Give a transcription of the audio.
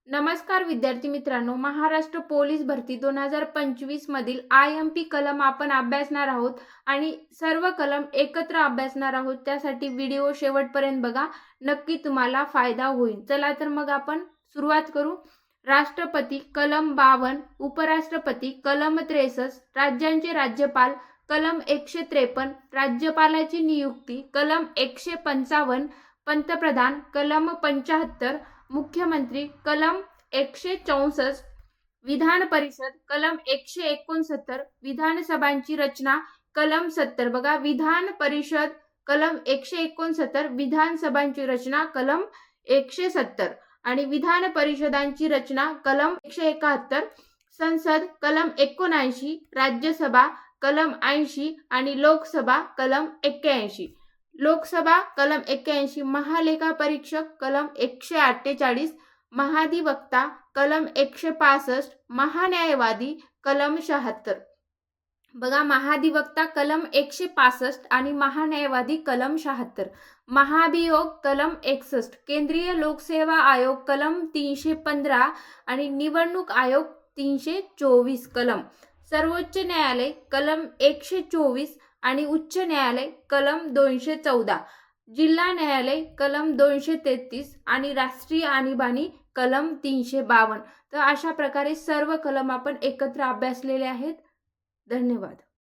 नमस्कार विद्यार्थी मित्रांनो, महाराष्ट्र पोलीस भरती 2025 मधील IMP कलम आपण अभ्यासणार आहोत आणि सर्व कलम एकत्र अभ्यासणार आहोत। त्यासाठी व्हिडिओ शेवटपर्यंत बघा, नक्की तुम्हाला फायदा होईल। चला तर मग आपण सुरुवात करू। राष्ट्रपती कलम 52, उपराष्ट्रपती कलम 63, राज्यांचे राज्यपाल कलम 153, राज्यपालाची नियुक्ती कलम 155, पंतप्रधान कलम 75, मुख्यमंत्री कलम 164, विधान परिषद कलम 169, विधानसभांची रचना कलम 70। बघा, विधान परिषद कलम 169, विधानसभांची रचना कलम 170 आणि विधान परिषदांची रचना कलम 171, संसद कलम 79, राज्यसभा कलम 80 आणि लोकसभा कलम 81। लोकसभा कलम 81, महालेखा परीक्षक कलम 148, महाधिवक्ता कलम 165, महान्यायवादी कलम 76। बघा, महाधिवक्ता कलम 165 आणि महान्यायवादी कलम 76, महाभियोग कलम 61, केंद्रीय लोकसेवा आयोग कलम 315 आणि निवडणूक आयोग 324 कलम, सर्वोच्च न्यायालय कलम 124 आणि उच्च न्यायालय कलम 214, जिल्हा न्यायालय कलम 233 आणि राष्ट्रीय आणीबाणी कलम 352। तर अशा प्रकारे सर्व कलम आपण एकत्र अभ्यासलेले आहेत। धन्यवाद।